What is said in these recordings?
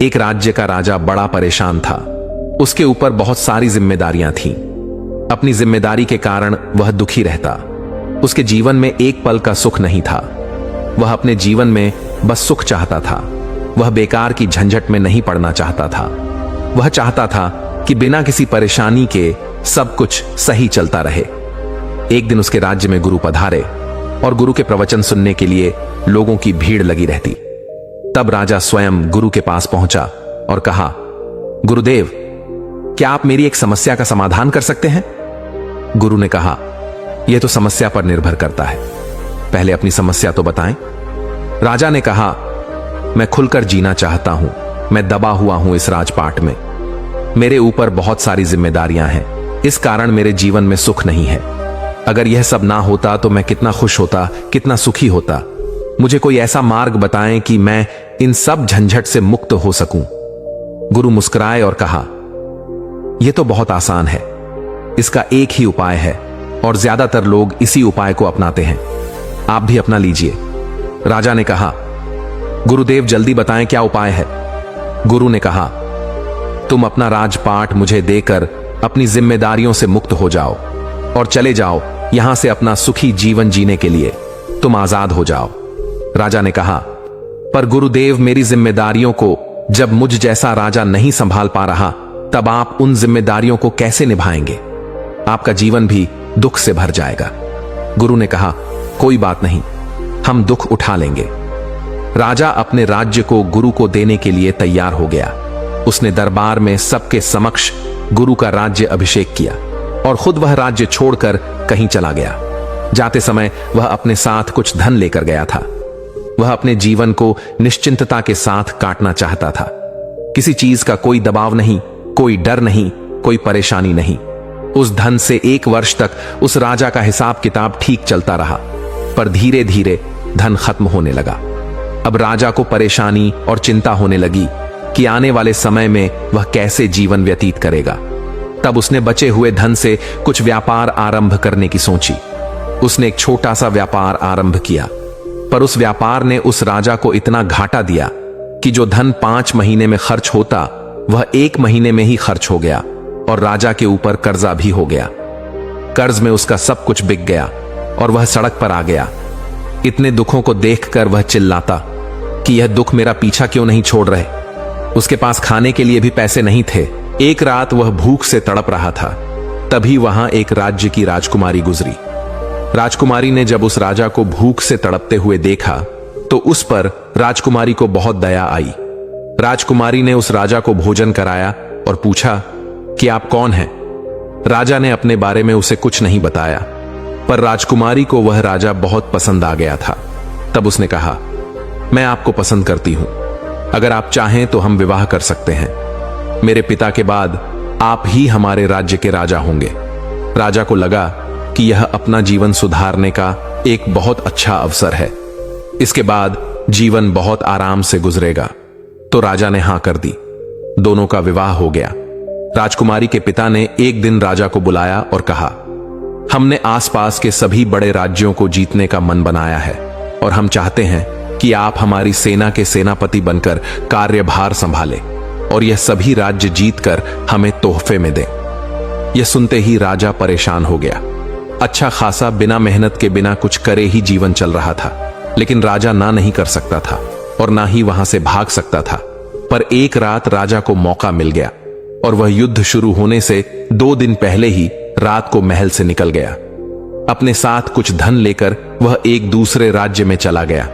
एक राज्य का राजा बड़ा परेशान था। उसके ऊपर बहुत सारी जिम्मेदारियां थीं। अपनी जिम्मेदारी के कारण वह दुखी रहता। उसके जीवन में एक पल का सुख नहीं था। वह अपने जीवन में बस सुख चाहता था। वह बेकार की झंझट में नहीं पड़ना चाहता था। वह चाहता था कि बिना किसी परेशानी के सब कुछ सही चलता रहे। एक दिन उसके राज्य में गुरु पधारे और गुरु के प्रवचन सुनने के लिए लोगों की भीड़ लगी रहती। तब राजा स्वयं गुरु के पास पहुंचा और कहा, गुरुदेव, क्या आप मेरी एक समस्या का समाधान कर सकते हैं? गुरु ने कहा, यह तो समस्या पर निर्भर करता है, पहले अपनी समस्या तो बताएं। राजा ने कहा, मैं खुलकर जीना चाहता हूं। मैं दबा हुआ हूं इस राजपाट में। मेरे ऊपर बहुत सारी जिम्मेदारियां हैं, इस कारण मेरे जीवन में सुख नहीं है। अगर यह सब ना होता तो मैं कितना खुश होता, कितना सुखी होता। मुझे कोई ऐसा मार्ग बताएं कि मैं इन सब झंझट से मुक्त हो सकूं। गुरु मुस्कुराए और कहा, यह तो बहुत आसान है। इसका एक ही उपाय है और ज्यादातर लोग इसी उपाय को अपनाते हैं। आप भी अपना लीजिए। राजा ने कहा, गुरुदेव जल्दी बताएं क्या उपाय है। गुरु ने कहा, तुम अपना राजपाट मुझे देकर अपनी जिम्मेदारियों से मुक्त हो जाओ और चले जाओ यहां से अपना सुखी जीवन जीने के लिए। तुम आजाद हो जाओ। राजा ने कहा, पर गुरुदेव मेरी जिम्मेदारियों को जब मुझ जैसा राजा नहीं संभाल पा रहा, तब आप उन जिम्मेदारियों को कैसे निभाएंगे? आपका जीवन भी दुख से भर जाएगा। गुरु ने कहा, कोई बात नहीं, हम दुख उठा लेंगे। राजा अपने राज्य को गुरु को देने के लिए तैयार हो गया। उसने दरबार में सबके समक्ष गुरु का राज्य अभिषेक किया और खुद वह राज्य छोड़कर कहीं चला गया। जाते समय वह अपने साथ कुछ धन लेकर गया था। वह अपने जीवन को निश्चिंतता के साथ काटना चाहता था। किसी चीज का कोई दबाव नहीं, कोई डर नहीं, कोई परेशानी नहीं। उस धन से 1 वर्ष तक उस राजा का हिसाब किताब ठीक चलता रहा, पर धीरे धीरे धन खत्म होने लगा। अब राजा को परेशानी और चिंता होने लगी कि आने वाले समय में वह कैसे जीवन व्यतीत करेगा। तब उसने बचे हुए धन से कुछ व्यापार आरंभ करने की सोची। उसने एक छोटा सा व्यापार आरंभ किया, पर उस व्यापार ने उस राजा को इतना घाटा दिया कि जो धन 5 महीने में खर्च होता वह 1 महीने में ही खर्च हो गया और राजा के ऊपर कर्जा भी हो गया। कर्ज में उसका सब कुछ बिक गया और वह सड़क पर आ गया। इतने दुखों को देखकर वह चिल्लाता कि यह दुख मेरा पीछा क्यों नहीं छोड़ रहे। उसके पास खाने के लिए भी पैसे नहीं थे। एक रात वह भूख से तड़प रहा था। तभी वहां एक राज्य की राजकुमारी गुजरी। राजकुमारी ने जब उस राजा को भूख से तड़पते हुए देखा तो उस पर राजकुमारी को बहुत दया आई। राजकुमारी ने उस राजा को भोजन कराया और पूछा कि आप कौन हैं? राजा ने अपने बारे में उसे कुछ नहीं बताया, पर राजकुमारी को वह राजा बहुत पसंद आ गया था। तब उसने कहा, मैं आपको पसंद करती हूं। अगर आप चाहें तो हम विवाह कर सकते हैं। मेरे पिता के बाद आप ही हमारे राज्य के राजा होंगे। राजा को लगा कि यह अपना जीवन सुधारने का एक बहुत अच्छा अवसर है। इसके बाद जीवन बहुत आराम से गुजरेगा। तो राजा ने हां कर दी। दोनों का विवाह हो गया। राजकुमारी के पिता ने एक दिन राजा को बुलाया और कहा, हमने आसपास के सभी बड़े राज्यों को जीतने का मन बनाया है और हम चाहते हैं कि आप हमारी सेना के सेनापति बनकर कार्यभार संभालें और यह सभी राज्य जीतकर हमें तोहफे में दें। यह सुनते ही राजा परेशान हो गया। अच्छा खासा बिना मेहनत के बिना कुछ करे ही जीवन चल रहा था, लेकिन राजा ना नहीं कर सकता था और ना ही वहां से भाग सकता था। पर एक रात राजा को मौका मिल गया और वह युद्ध शुरू होने से 2 दिन पहले ही रात को महल से निकल गया। अपने साथ कुछ धन लेकर वह एक दूसरे राज्य में चला गया,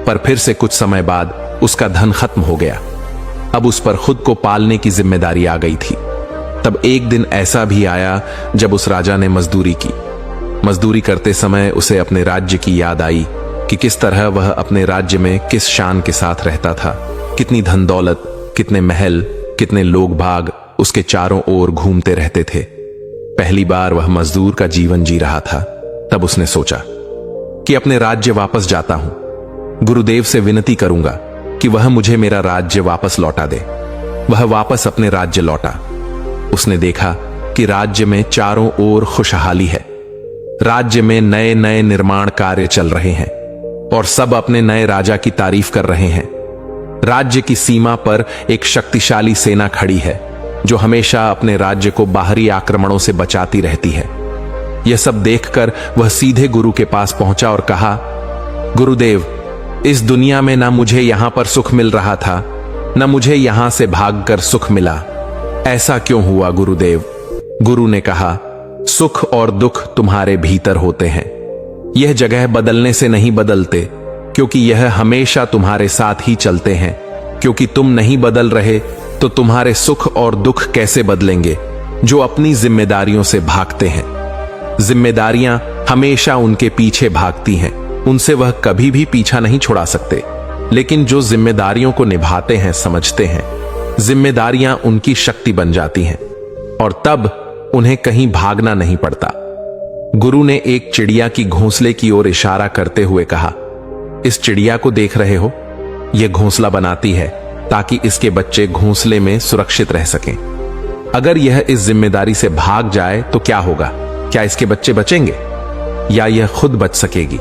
पर फिर से कुछ समय बाद उसका धन खत्म हो गया। अब उस पर खुद को पालने की जिम्मेदारी आ गई थी। तब एक दिन ऐसा भी आया जब उस राजा ने मजदूरी की। मजदूरी करते समय उसे अपने राज्य की याद आई कि किस तरह वह अपने राज्य में किस शान के साथ रहता था। कितनी धन दौलत, कितने महल, कितने लोग भाग उसके चारों ओर घूमते रहते थे। पहली बार वह मजदूर का जीवन जी रहा था। तब उसने सोचा कि अपने राज्य वापस जाता हूं। गुरुदेव से विनती करूंगा कि वह मुझे मेरा राज्य वापस लौटा दे। वह वापस अपने राज्य लौटा। उसने देखा कि राज्य में चारों ओर खुशहाली है। राज्य में नए नए निर्माण कार्य चल रहे हैं और सब अपने नए राजा की तारीफ कर रहे हैं। राज्य की सीमा पर एक शक्तिशाली सेना खड़ी है जो हमेशा अपने राज्य को बाहरी आक्रमणों से बचाती रहती है। यह सब देखकर वह सीधे गुरु के पास पहुंचा और कहा, गुरुदेव, इस दुनिया में ना मुझे यहां पर सुख मिल रहा था, न मुझे यहां से भागकर सुख मिला। ऐसा क्यों हुआ गुरुदेव? गुरु ने कहा, सुख और दुख तुम्हारे भीतर होते हैं। यह जगह बदलने से नहीं बदलते, क्योंकि यह हमेशा तुम्हारे साथ ही चलते हैं। क्योंकि तुम नहीं बदल रहे तो तुम्हारे सुख और दुख कैसे बदलेंगे जो अपनी जिम्मेदारियों से भागते हैं। जिम्मेदारियां हमेशा उनके पीछे भागती हैं, उनसे वह कभी भी पीछा नहीं छुड़ा सकते। लेकिन जो जिम्मेदारियों को निभाते हैं, समझते हैं, जिम्मेदारियां उनकी शक्ति बन जाती हैं और तब उन्हें कहीं भागना नहीं पड़ता। गुरु ने एक चिड़िया की घोंसले की ओर इशारा करते हुए कहा, इस चिड़िया को देख रहे हो? यह घोंसला बनाती है ताकि इसके बच्चे घोंसले में सुरक्षित रह सकें। अगर यह इस जिम्मेदारी से भाग जाए तो क्या होगा? क्या इसके बच्चे बचेंगे या यह खुद बच सकेगी?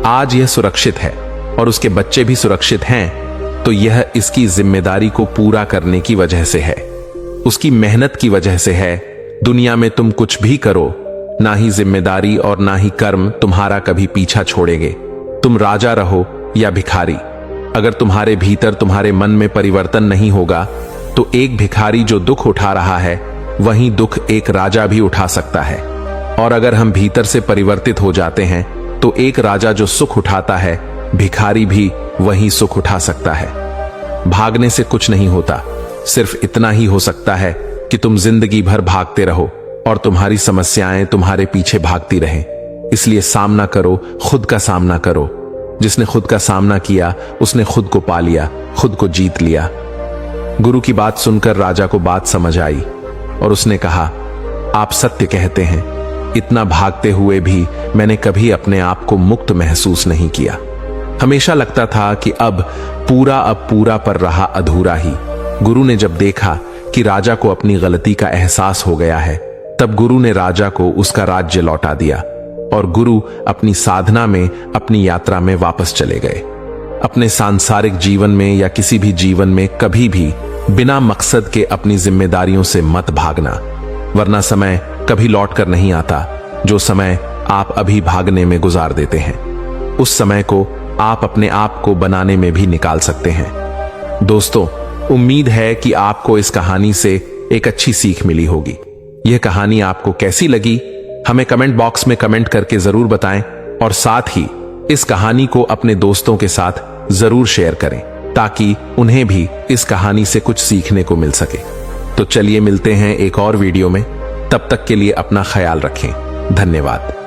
आज यह सुरक्षित है और उसके बच्चे भी सुरक्षित हैं, तो यह इसकी जिम्मेदारी को पूरा करने की वजह से है, उसकी मेहनत की वजह से है। दुनिया में तुम कुछ भी करो, ना ही जिम्मेदारी और ना ही कर्म तुम्हारा कभी पीछा छोड़ेंगे। तुम राजा रहो या भिखारी, अगर तुम्हारे भीतर, तुम्हारे मन में परिवर्तन नहीं होगा तो एक भिखारी जो दुख उठा रहा है वहीं दुख एक राजा भी उठा सकता है। और अगर हम भीतर से परिवर्तित हो जाते हैं तो एक राजा जो सुख उठाता है, भिखारी भी वहीं सुख उठा सकता है। भागने से कुछ नहीं होता, सिर्फ इतना ही हो सकता है कि तुम जिंदगी भर भागते रहो और तुम्हारी समस्याएं तुम्हारे पीछे भागती रहें। इसलिए सामना करो, खुद का सामना करो। जिसने खुद का सामना किया उसने खुद को पा लिया, खुद को जीत लिया। गुरु की बात सुनकर राजा को बात समझ आई और उसने कहा, आप सत्य कहते हैं, इतना भागते हुए भी मैंने कभी अपने आप को मुक्त महसूस नहीं किया। हमेशा लगता था कि अब पूरा पर रहा अधूरा ही। गुरु ने जब देखा कि राजा को अपनी गलती का एहसास हो गया है, तब गुरु ने राजा को उसका राज्य लौटा दिया और गुरु अपनी साधना में, अपनी यात्रा में वापस चले गए। अपने सांसारिक जीवन में या किसी भी जीवन में कभी भी बिना मकसद के अपनी जिम्मेदारियों से मत भागना, वरना समय कभी लौट कर नहीं आता। जो समय आप अभी भागने में गुजार देते हैं, उस समय को आप अपने आप को बनाने में भी निकाल सकते हैं। दोस्तों, उम्मीद है कि आपको इस कहानी से एक अच्छी सीख मिली होगी। यह कहानी आपको कैसी लगी हमें कमेंट बॉक्स में कमेंट करके जरूर बताएं और साथ ही इस कहानी को अपने दोस्तों के साथ जरूर शेयर करें ताकि उन्हें भी इस कहानी से कुछ सीखने को मिल सके। तो चलिए मिलते हैं एक और वीडियो में, तब तक के लिए अपना ख्याल रखें। धन्यवाद।